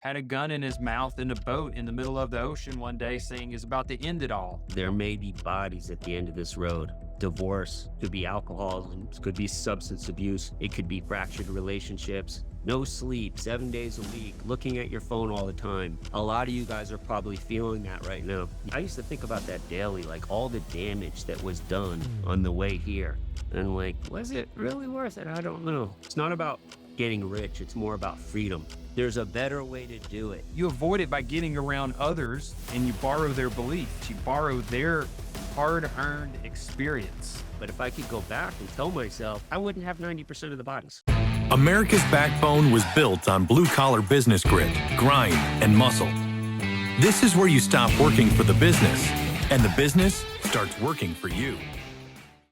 had a gun in his mouth in a boat in the middle of the ocean one day saying is about to end it all. There may be bodies at the end of this road. Divorce, could be alcoholism, could be substance abuse, it could be fractured relationships, no sleep, 7 days a week, looking at your phone all the time. A lot of you guys are probably feeling that right now. I used to think about that daily, like all the damage that was done on the way here. And like, was it really worth it? I don't know. It's not about getting rich, it's more about freedom. There's a better way to do it. You avoid it by getting around others and you borrow their beliefs. You borrow their hard-earned experience. But if I could go back and tell myself, I wouldn't have 90% of the bodies. America's backbone was built on blue-collar business grit, grind, and muscle. This is where you stop working for the business, and the business starts working for you.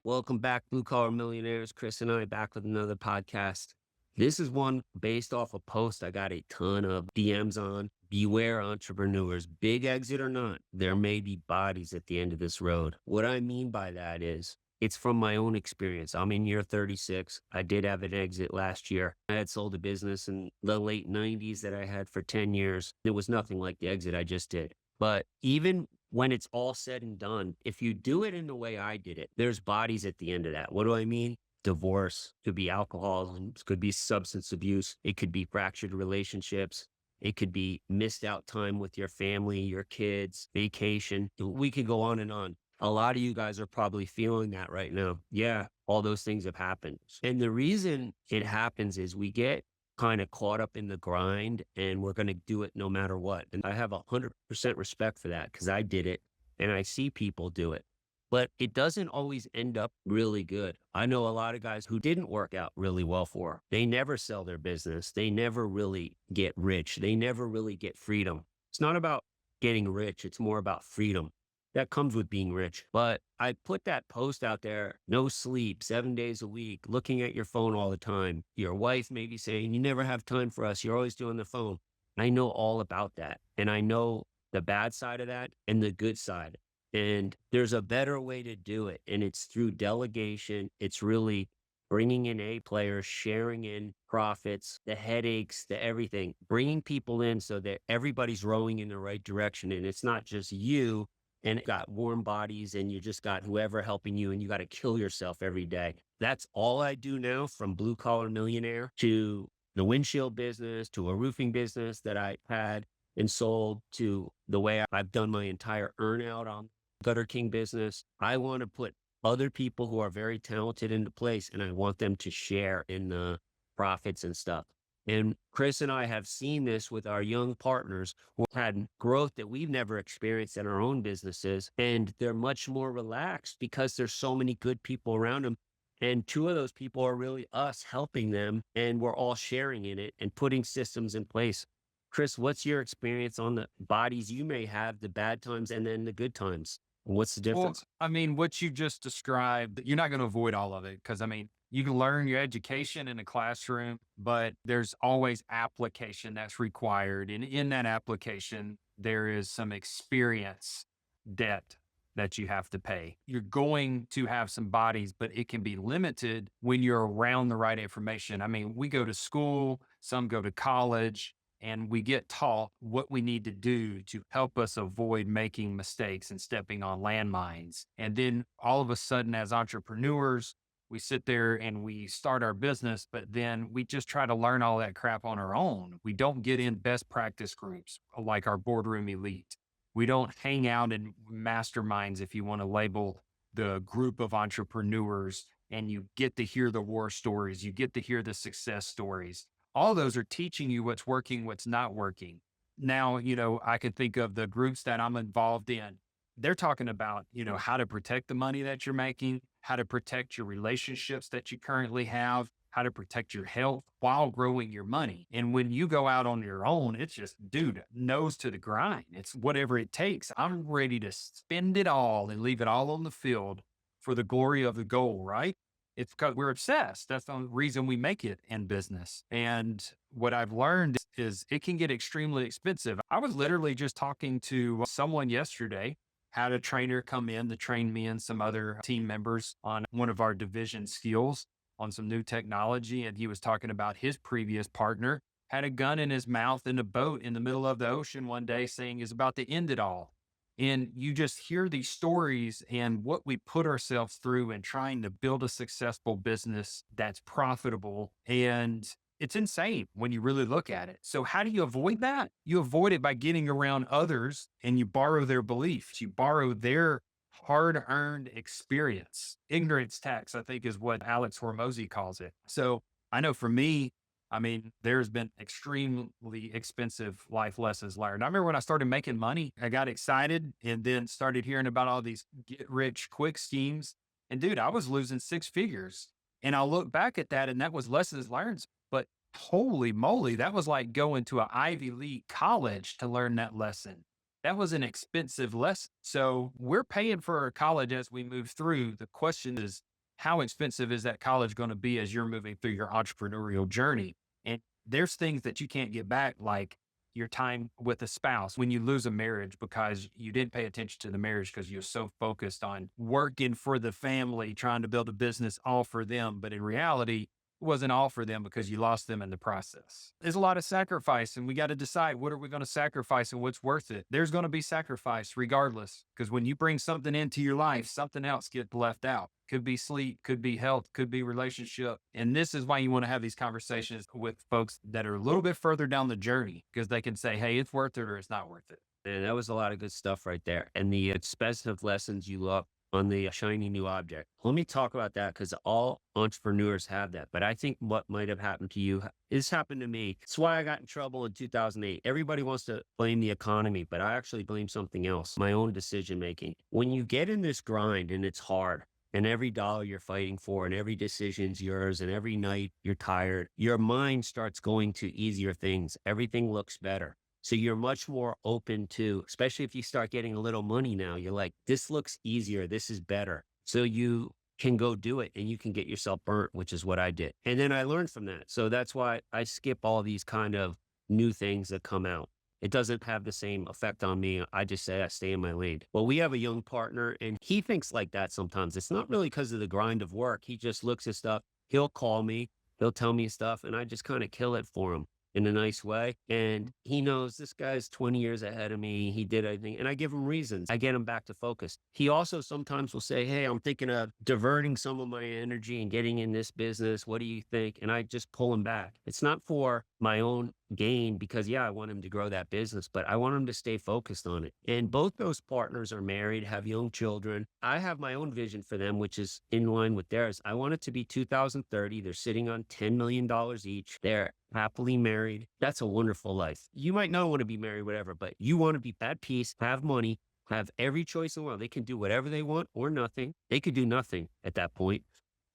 Welcome back, Blue Collar Millionaires. Chris and I back with another podcast. This is one based off a post I got a ton of DMs on. Beware entrepreneurs, big exit or not, there may be bodies at the end of this road. What I mean by that is, it's from my own experience. I'm in year 36. I did have an exit last year. I had sold a business in the late 90s that I had for 10 years. It was nothing like the exit I just did. But even when it's all said and done, if you do it in the way I did it, there's bodies at the end of that. What do I mean? Divorce, could be alcoholism, could be substance abuse, it could be fractured relationships, it could be missed out time with your family, your kids, vacation. We could go on and on. A lot of you guys are probably feeling that right now. Yeah, all those things have happened. And the reason it happens is we get kind of caught up in the grind and we're going to do it no matter what. And I have 100% respect for that because I did it and I see people do it. But it doesn't always end up really good. I know a lot of guys who didn't work out really well for. They never sell their business. They never really get rich. They never really get freedom. It's not about getting rich. It's more about freedom. That comes with being rich. But I put that post out there, no sleep, 7 days a week, looking at your phone all the time. Your wife may be saying, you never have time for us. You're always doing the phone. I know all about that. And I know the bad side of that and the good side. And there's a better way to do it. And it's through delegation. It's really bringing in A players, sharing in profits, the headaches, the everything, bringing people in so that everybody's rowing in the right direction. And it's not just you and got warm bodies and you just got whoever helping you and you got to kill yourself every day. That's all I do now, from blue collar millionaire to the windshield business, to a roofing business that I had and sold, to the way I've done my entire earn out on Gutter King business. I want to put other people who are very talented into place and I want them to share in the profits and stuff. And Chris and I have seen this with our young partners who had growth that we've never experienced in our own businesses. And they're much more relaxed because there's so many good people around them. And two of those people are really us helping them. And we're all sharing in it and putting systems in place. Chris, what's your experience on the bodies you may have, the bad times and then the good times? What's the difference? Well, I mean, what you just described, you're not going to avoid all of it because, I mean, you can learn your education in a classroom, but there's always application that's required. And in that application, there is some experience debt that you have to pay. You're going to have some bodies, but it can be limited when you're around the right information. I mean, we go to school, some go to college, and we get taught what we need to do to help us avoid making mistakes and stepping on landmines. And then all of a sudden, as entrepreneurs, we sit there and we start our business, but then we just try to learn all that crap on our own. We don't get in best practice groups like our boardroom elite. We don't hang out in masterminds, if you want to label the group of entrepreneurs, and you get to hear the war stories. You get to hear the success stories. All those are teaching you what's working, what's not working. Now, I can think of the groups that I'm involved in. They're talking about, how to protect the money that you're making, how to protect your relationships that you currently have, how to protect your health while growing your money. And when you go out on your own, it's just, dude, nose to the grind. It's whatever it takes. I'm ready to spend it all and leave it all on the field for the glory of the goal, right? It's because we're obsessed. That's the reason we make it in business. And what I've learned is it can get extremely expensive. I was literally just talking to someone yesterday, had a trainer come in to train me and some other team members on one of our division skills on some new technology. And he was talking about his previous partner had a gun in his mouth in a boat in the middle of the ocean one day saying is about to end it all. And you just hear these stories and what we put ourselves through in trying to build a successful business that's profitable. And it's insane when you really look at it. So, how do you avoid that? You avoid it by getting around others and you borrow their beliefs, you borrow their hard earned experience. Ignorance tax, I think, is what Alex Hormozy calls it. So, I know for me, I mean, there's been extremely expensive life lessons learned. I remember when I started making money, I got excited and then started hearing about all these get rich quick schemes. And dude, I was losing six figures. And I'll look back at that and that was lessons learned. But holy moly, that was like going to an Ivy League college to learn that lesson. That was an expensive lesson. So we're paying for our college as we move through. The question is, how expensive is that college going to be as you're moving through your entrepreneurial journey? And there's things that you can't get back, like your time with a spouse when you lose a marriage because you didn't pay attention to the marriage because you're so focused on working for the family, trying to build a business all for them. But in reality, it wasn't all for them because you lost them in the process. There's a lot of sacrifice, and we got to decide what are we going to sacrifice and what's worth it. There's going to be sacrifice regardless, because when you bring something into your life, something else gets left out. Could be sleep, could be health, could be relationship. And this is why you want to have these conversations with folks that are a little bit further down the journey, because they can say, hey, it's worth it or it's not worth it. And that was a lot of good stuff right there. And the expensive lessons you love on the shiny new object. Let me talk about that because all entrepreneurs have that. But I think what might have happened to you is happened to me. It's why I got in trouble in 2008. Everybody wants to blame the economy, but I actually blame something else, my own decision making. When you get in this grind and it's hard, and every dollar you're fighting for and every decision's yours and every night you're tired, your mind starts going to easier things. Everything looks better. So you're much more open to, especially if you start getting a little money now, you're like, this looks easier. This is better. So you can go do it and you can get yourself burnt, which is what I did. And then I learned from that. So that's why I skip all these kind of new things that come out. It doesn't have the same effect on me. I just say I stay in my lane. Well, we have a young partner and he thinks like that sometimes. It's not really because of the grind of work. He just looks at stuff. He'll call me. He'll tell me stuff and I just kind of kill it for him in a nice way. And he knows this guy's 20 years ahead of me. He did everything. And I give him reasons. I get him back to focus. He also sometimes will say, hey, I'm thinking of diverting some of my energy and getting in this business. What do you think? And I just pull him back. It's not for my own gain because, yeah, I want him to grow that business, but I want him to stay focused on it. And both those partners are married, have young children. I have my own vision for them, which is in line with theirs. I want it to be 2030. They're sitting on $10 million each. They're happily married. That's a wonderful life. You might not want to be married, whatever, but you want to be at peace, have money, have every choice in the world. They can do whatever they want or nothing. They could do nothing at that point.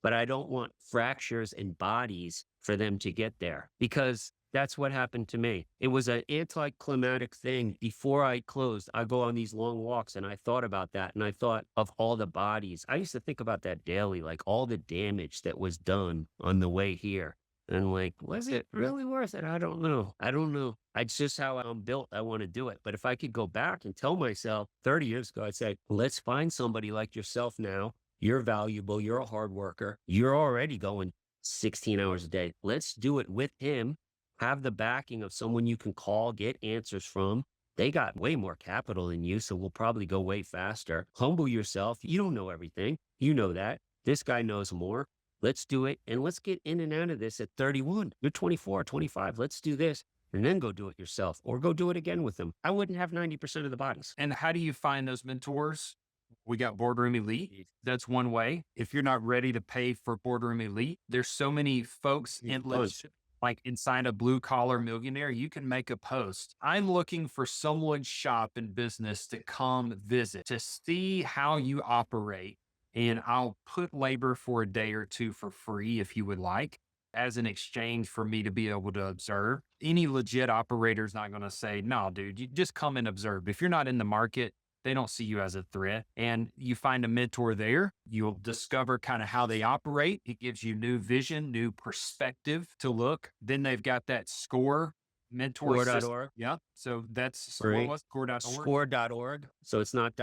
But I don't want fractures in bodies for them to get there because that's what happened to me. It was an anticlimactic thing. Before I closed, I go on these long walks and I thought about that. And I thought of all the bodies. I used to think about that daily, like all the damage that was done on the way here. And like, was it really worth it? I don't know. It's just how I'm built. I want to do it. But if I could go back and tell myself 30 years ago, I'd say, let's find somebody like yourself now. You're valuable. You're a hard worker. You're already going 16 hours a day. Let's do it with him. Have the backing of someone you can call, get answers from. They got way more capital than you, so we'll probably go way faster. Humble yourself. You don't know everything. You know that. This guy knows more. Let's do it. And let's get in and out of this at 31. You're 24, 25. Let's do this. And then go do it yourself or go do it again with them. I wouldn't have 90% of the bodies. And how do you find those mentors? We got Boardroom Elite. That's one way. If you're not ready to pay for Boardroom Elite, there's so many folks in like inside a blue collar millionaire, you can make a post. I'm looking for someone's shop and business to come visit, to see how you operate. And I'll put labor for a day or two for free if you would like, as an exchange for me to be able to observe. Any legit operator is not going to say, no, dude, you just come and observe. If you're not in the market, they don't see you as a threat. And you find a mentor there. You'll discover kind of how they operate. It gives you new vision, new perspective to look. Then they've got that score mentor system. Score.org. Yeah. So that's Free. score.org. Score.org. So it's not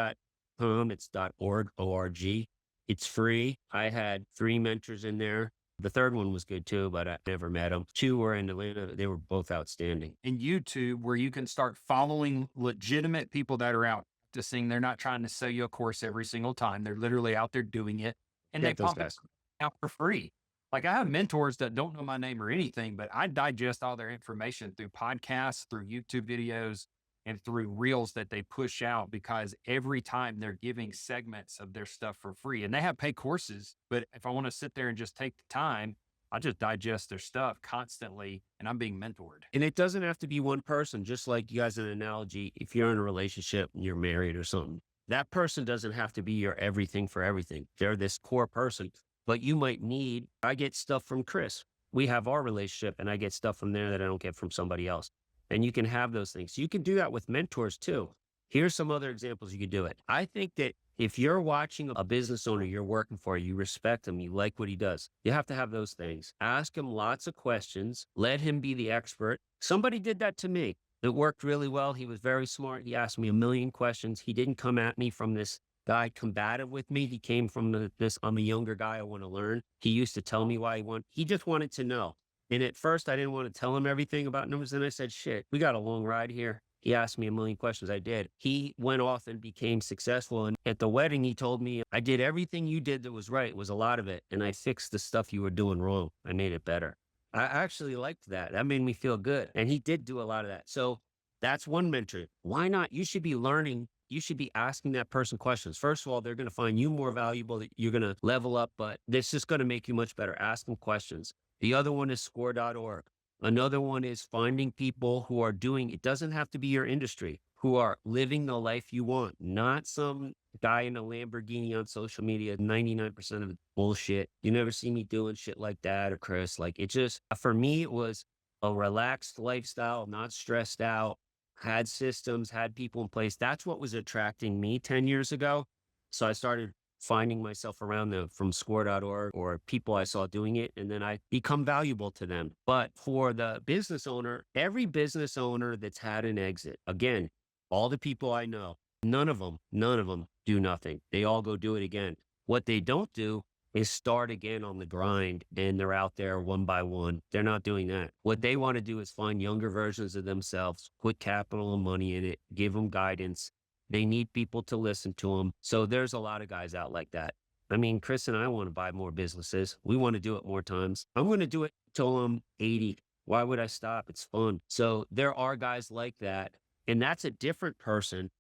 .com, it's .org, O-R-G. It's free. I had 3 mentors in there. The third one was good too, but I never met them. Two were in Atlanta. They were both outstanding. And YouTube, where you can start following legitimate people that are out practicing. They're not trying to sell you a course every single time. They're literally out there doing it, and they Get those pump it guys. out for free. Like I have mentors that don't know my name or anything, but I digest all their information through podcasts, through YouTube videos, and through reels that they push out because every time they're giving segments of their stuff for free. And they have paid courses, but if I want to sit there and just take the time, I just digest their stuff constantly and I'm being mentored. And it doesn't have to be one person, just like you guys, an analogy. If you're in a relationship and you're married or something, that person doesn't have to be your everything for everything. They're this core person, but you might need, I get stuff from Chris. We have our relationship and I get stuff from there that I don't get from somebody else. And you can have those things. You can do that with mentors too. Here's some other examples you could do it. I think that if you're watching a business owner you're working for, you respect him, you like what he does, you have to have those things. Ask him lots of questions. Let him be the expert. Somebody did that to me. It worked really well. He was very smart. He asked me a million questions. He didn't come at me from this guy combative with me. He came from this, I'm a younger guy, I want to learn. He used to tell me why he just wanted to know. And at first I didn't want to tell him everything about numbers. Then I said, shit, we got a long ride here. He asked me a million questions. I did. He went off and became successful. And at the wedding, he told me, I did everything you did that was right. It was a lot of it. And I fixed the stuff you were doing wrong. I made it better. I actually liked that. That made me feel good. And he did do a lot of that. So that's one mentor. Why not? You should be learning. You should be asking that person questions. First of all, they're going to find you more valuable. You're going to level up, but this is going to make you much better. Ask them questions. The other one is score.org. Another one is finding people who are doing, it doesn't have to be your industry, who are living the life you want, not some guy in a Lamborghini on social media. 99% of it bullshit. You never see me doing shit like that or Chris. Like it just, for me, it was a relaxed lifestyle, not stressed out, had systems, had people in place. That's what was attracting me 10 years ago. So I started finding myself around them from score.org or people I saw doing it, and then I become valuable to them. But for the business owner, every business owner that's had an exit, again, all the people I know, none of them do nothing. They all go do it again. What they don't do is start again on the grind and they're out there one by one. They're not doing that. What they want to do is find younger versions of themselves, put capital and money in it, give them guidance. They need people to listen to them. So there's a lot of guys out like that. I mean, Chris and I want to buy more businesses. We want to do it more times. I'm going to do it till I'm 80. Why would I stop? It's fun. So there are guys like that. And that's a different person,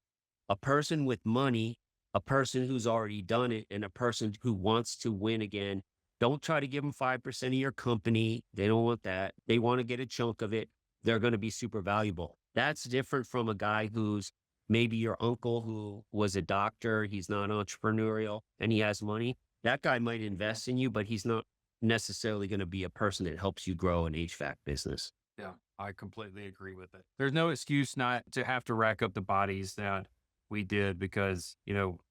a person with money, a person who's already done it, and a person who wants to win again. Don't try to give them 5% of your company. They don't want that. They want to get a chunk of it. They're going to be super valuable. That's different from a guy who's maybe your uncle who was a doctor. He's not entrepreneurial and he has money. That guy might invest in you, but he's not necessarily going to be a person that helps you grow an HVAC business. Yeah, I completely agree with it. There's no excuse not to have to rack up the bodies that we did because,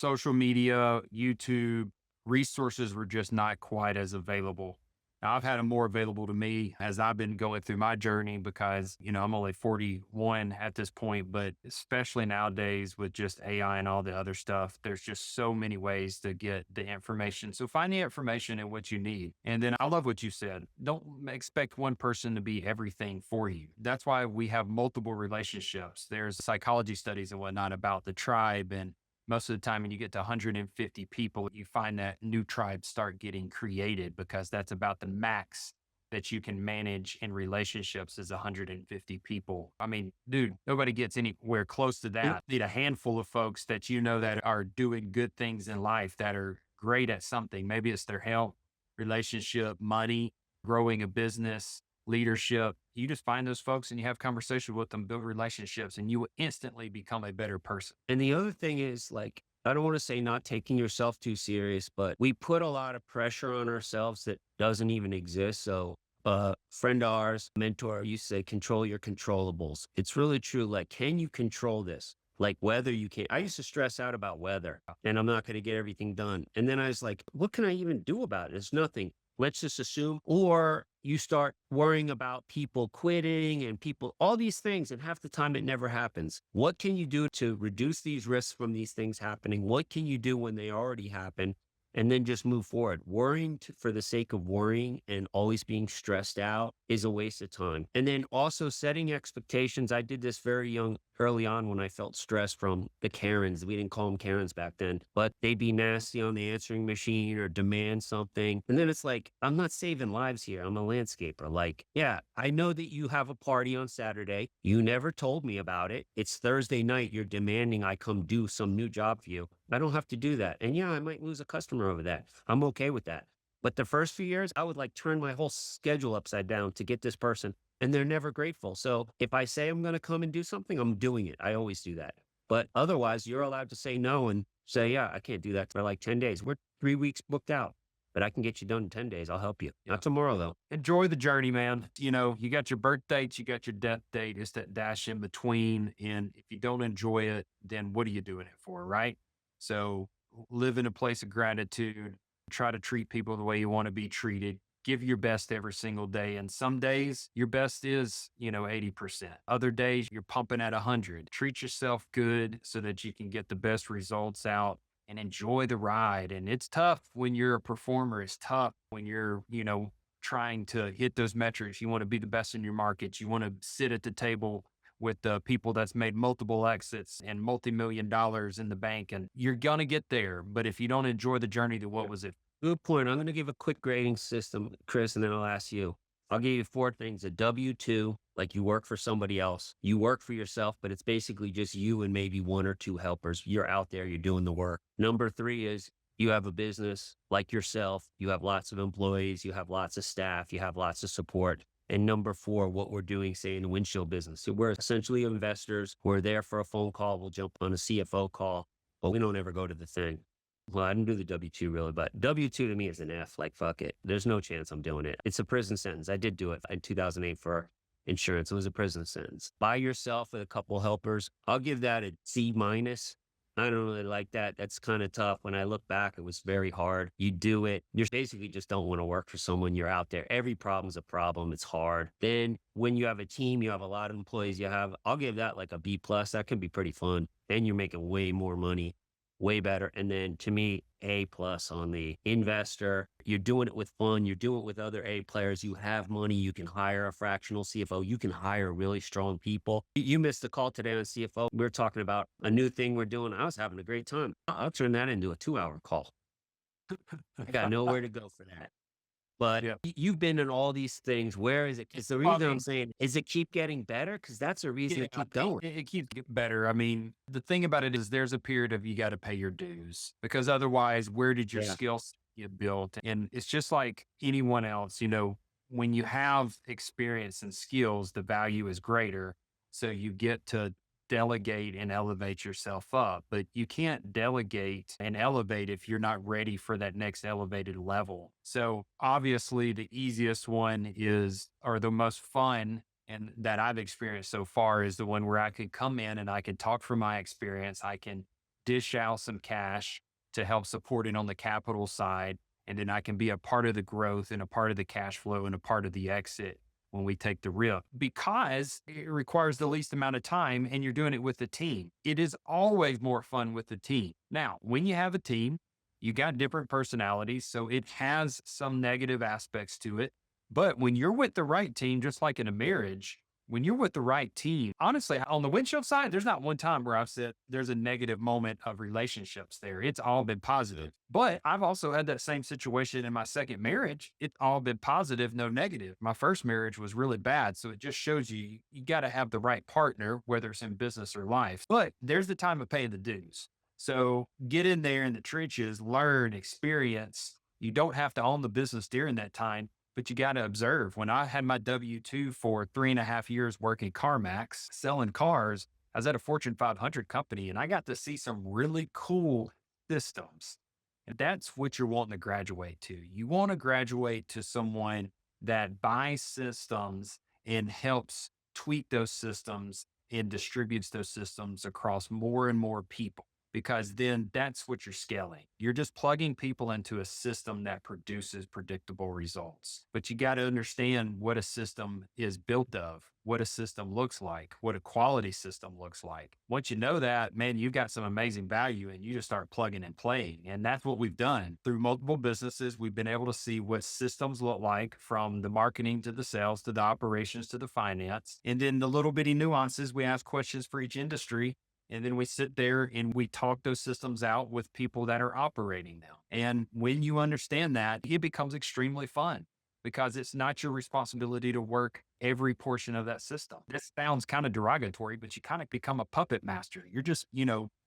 social media, YouTube, resources were just not quite as available. Now, I've had them more available to me as I've been going through my journey because, I'm only 41 at this point, but especially nowadays with just AI and all the other stuff, there's just so many ways to get the information. So find the information and what you need. And then I love what you said. Don't expect one person to be everything for you. That's why we have multiple relationships. There's psychology studies and whatnot about the tribe, and most of the time when you get to 150 people, you find that new tribes start getting created because that's about the max that you can manage in relationships is 150 people. I mean, dude, nobody gets anywhere close to that. You need a handful of folks that that are doing good things in life, that are great at something. Maybe it's their health, relationship, money, growing a business, leadership. You just find those folks and you have conversation with them, build relationships, and you will instantly become a better person. And the other thing is, like, I don't want to say not taking yourself too serious, but we put a lot of pressure on ourselves that doesn't even exist. So a friend of ours, mentor, used to say, control your controllables. It's really true. Like, can you control this? Like weather, you can't. I used to stress out about weather and I'm not going to get everything done. And then I was like, what can I even do about it? It's nothing. Let's just assume. Or you start worrying about people quitting and all these things, and half the time it never happens. What can you do to reduce these risks from these things happening? What can you do when they already happen? and then just move forward. Worrying for the sake of worrying and always being stressed out is a waste of time. And then also setting expectations. I did this very early on when I felt stress from the Karens. We didn't call them Karens back then, but they'd be nasty on the answering machine or demand something. And then it's like, I'm not saving lives here. I'm a landscaper. Like, yeah, I know that you have a party on Saturday. You never told me about it. It's Thursday night. You're demanding I come do some new job for you. I don't have to do that. And yeah, I might lose a customer over that. I'm okay with that. But the first few years, I would like turn my whole schedule upside down to get this person, and they're never grateful. So if I say I'm going to come and do something, I'm doing it. I always do that. But otherwise, you're allowed to say no and say, yeah, I can't do that for like 10 days. We're 3 weeks booked out, but I can get you done in 10 days. I'll help you. Yeah. Not tomorrow, though. Enjoy the journey, man. You know, you got your birth dates, you got your death date. It's that dash in between. And if you don't enjoy it, then what are you doing it for, right? So live in a place of gratitude. Try to treat people the way you want to be treated. Give your best every single day. And some days your best is, 80%. Other days you're pumping at 100. Treat yourself good so that you can get the best results out and enjoy the ride. And it's tough when you're a performer. It's tough when you're, trying to hit those metrics. You want to be the best in your markets. You want to sit at the table with the people that's made multiple exits and multi-million dollars in the bank. And you're going to get there. But if you don't enjoy the journey, then what was it? Good point. I'm going to give a quick grading system, Chris, and then I'll ask you. I'll give you 4 things. A W-2, like you work for somebody else. You work for yourself, but it's basically just you and maybe 1 or 2 helpers. You're out there, you're doing the work. Number 3 is you have a business like yourself. You have lots of employees. You have lots of staff. You have lots of support. And number 4, what we're doing, say, in the windshield business. So we're essentially investors. We're there for a phone call. We'll jump on a CFO call, but we don't ever go to the thing. Well, I didn't do the W-2 really, but W-2 to me is an F. Like, fuck it. There's no chance I'm doing it. It's a prison sentence. I did do it in 2008 for insurance. It was a prison sentence. By yourself with a couple helpers, I'll give that a C-. I don't really like that. That's kind of tough. When I look back, it was very hard. You do it. You basically just don't want to work for someone. You're out there. Every problem's a problem. It's hard. Then when you have a team, you have a lot of employees. I'll give that like a B+. That can be pretty fun. And you're making way more money. Way better. And then to me, A+ on the investor. You're doing it with fun. You're doing it with other A players. You have money. You can hire a fractional CFO. You can hire really strong people. You missed the call today on CFO. We were talking about a new thing we're doing. I was having a great time. I'll turn that into a 2-hour call. I got nowhere to go for that. But you've been in all these things. Where is it? Because the reason I'm saying is it keep getting better? Because that's a reason to keep going. It keeps getting better. I mean, the thing about it is there's a period of you got to pay your dues because otherwise, where did your skills get built? And it's just like anyone else, when you have experience and skills, the value is greater. So you get to delegate and elevate yourself up, but you can't delegate and elevate if you're not ready for that next elevated level. So obviously the easiest one or the most fun and that I've experienced so far is the one where I could come in and I can talk from my experience. I can dish out some cash to help support it on the capital side. And then I can be a part of the growth and a part of the cash flow and a part of the exit when we take the risk, because it requires the least amount of time and you're doing it with the team. It is always more fun with the team. Now, when you have a team, you got different personalities, so it has some negative aspects to it. But when you're with the right team, just like in a marriage, when you're with the right team, honestly, on the windshield side, there's not one time where I've said there's a negative moment of relationships there. It's all been positive. But I've also had that same situation in my second marriage. It's all been positive, no negative. My first marriage was really bad. So it just shows you got to have the right partner, whether it's in business or life. But there's the time of paying the dues. So get in there in the trenches, learn, experience. You don't have to own the business during that time. But you got to observe. When I had my W-2 for 3.5 years working CarMax, selling cars, I was at a Fortune 500 company and I got to see some really cool systems. And that's what you're wanting to graduate to. You want to graduate to someone that buys systems and helps tweak those systems and distributes those systems across more and more people. because then that's what you're scaling. You're just plugging people into a system that produces predictable results. But you got to understand what a system is built of, what a system looks like, what a quality system looks like. Once you know that, man, you've got some amazing value and you just start plugging and playing. And that's what we've done through multiple businesses. We've been able to see what systems look like, from the marketing to the sales to the operations to the finance. And then the little bitty nuances, we ask questions for each industry. And then we sit there and we talk those systems out with people that are operating them. And when you understand that, it becomes extremely fun, because it's not your responsibility to work every portion of that system. This sounds kind of derogatory, but you kind of become a puppet master. You're just,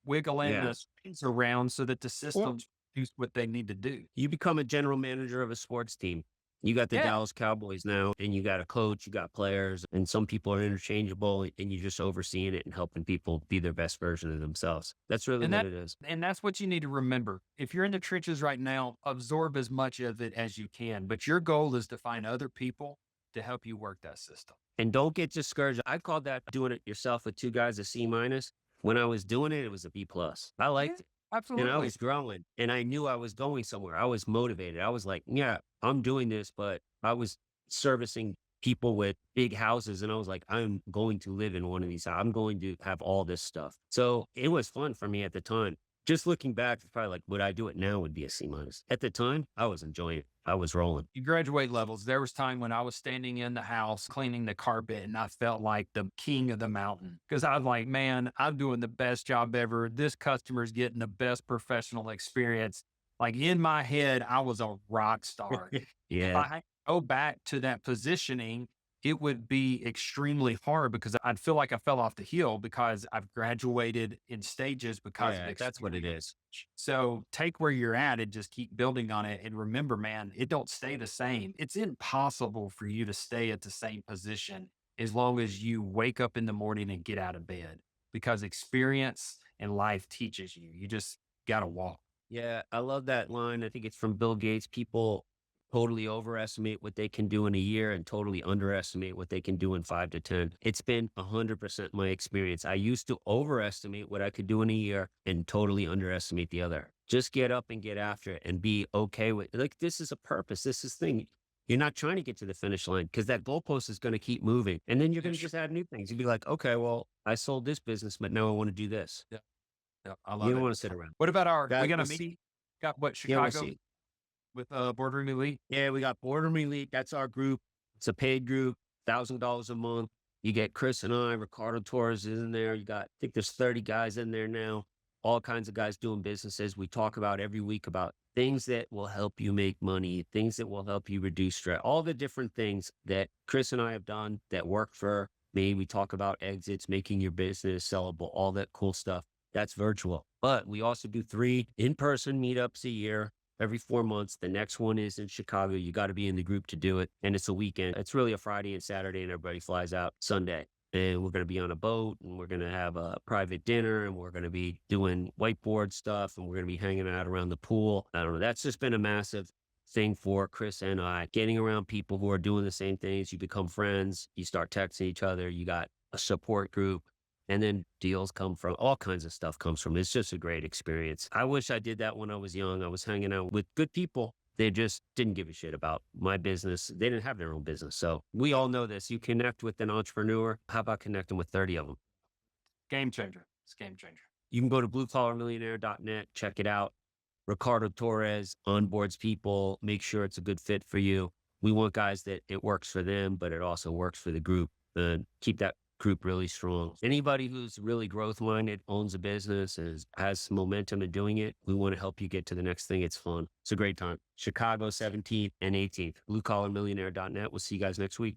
wiggling Yeah. the strings around so that the Well, systems do what they need to do. you become a general manager of a sports team. You got the Yeah. Dallas Cowboys now, and you got a coach, you got players, and some people are interchangeable, and you're just overseeing it and helping people be their best version of themselves. That's really And what that it is. and that's what you need to remember. If you're in the trenches right now, absorb as much of it as you can. But your goal is to find other people to help you work that system. And don't get discouraged. I called that doing it yourself with 2 guys a C minus. When I was doing it, it was a B plus. I liked it. And I Absolutely. was growing and I knew I was going somewhere. I was motivated. I was like, yeah, I'm doing this, but I was servicing people with big houses. And I was like, I'm going to live in one of these. I'm going to have all this stuff. So it was fun for me at the time. Just looking back, it's probably like, would I do it now would be a C minus. At the time, I was enjoying it. I was rolling. You graduate levels. There was time when I was standing in the house cleaning the carpet and I felt like the king of the mountain, because I was like, man, I'm doing the best job ever. This customer's getting the best professional experience. Like, in my head, I was a rock star. If Yeah. I go back to that positioning, it would be extremely hard, because I'd feel like I fell off the hill, because I've graduated in stages because of That's what it experience. is. So take where you're at and just keep building on it. And remember, man, it don't stay the same. It's impossible for you to stay at the same position as long as you wake up in the morning and get out of bed, because experience and life teaches you. You just got to walk. Yeah, I love that line. I think it's from Bill Gates. People totally overestimate what they can do in a year and totally underestimate what they can do in 5 to 10. It's been 100% my experience. I used to overestimate what I could do in a year and totally underestimate the other. Just get up and get after it and be okay with, like, this is a purpose. This is thing. You're not trying to get to the finish line, because that goalpost is going to keep moving. And then you're going to just add new things. You'd be like, okay, well, I sold this business, but now I want to do this. Yeah, I You love don't it. want to sit around. What about we got a We'll meeting? see. Got what, Yeah, we'll Chicago see. with Boardroom Elite? Yeah, we got Boredom Elite. That's our group. It's a paid group, $1,000 a month. You get Chris and I, Ricardo Torres is in there. You got, I think there's 30 guys in there now, all kinds of guys doing businesses. We talk about every week about things that will help you make money, things that will help you reduce stress, all the different things that Chris and I have done that work for me. We talk about exits, making your business sellable, all that cool stuff. That's virtual. But we also do 3 in-person meetups a year. Every 4 months. The next one is in Chicago. You got to be in the group to do it. And it's a weekend. It's really a Friday and Saturday, and everybody flies out Sunday. And we're going to be on a boat, and we're going to have a private dinner, and we're going to be doing whiteboard stuff, and we're going to be hanging out around the pool. I don't know. That's just been a massive thing for Chris and I, getting around people who are doing the same things. You become friends. You start texting each other. You got a support group. And then deals come from, all kinds of stuff comes from. It's just a great experience. I wish I did that when I was young. I was hanging out with good people. They just didn't give a shit about my business. They didn't have their own business. So we all know this. You connect with an entrepreneur. How about connecting with 30 of them? Game changer. It's game changer. You can go to bluecollarmillionaire.net, check it out. Ricardo Torres onboards people, make sure it's a good fit for you. We want guys that it works for them, but it also works for the group. And keep that group really strong. Anybody who's really growth minded, owns a business, has some momentum in doing it, we want to help you get to the next thing. It's fun. It's a great time. Chicago 17th and 18th. bluecollarmillionaire.net. We'll see you guys next week.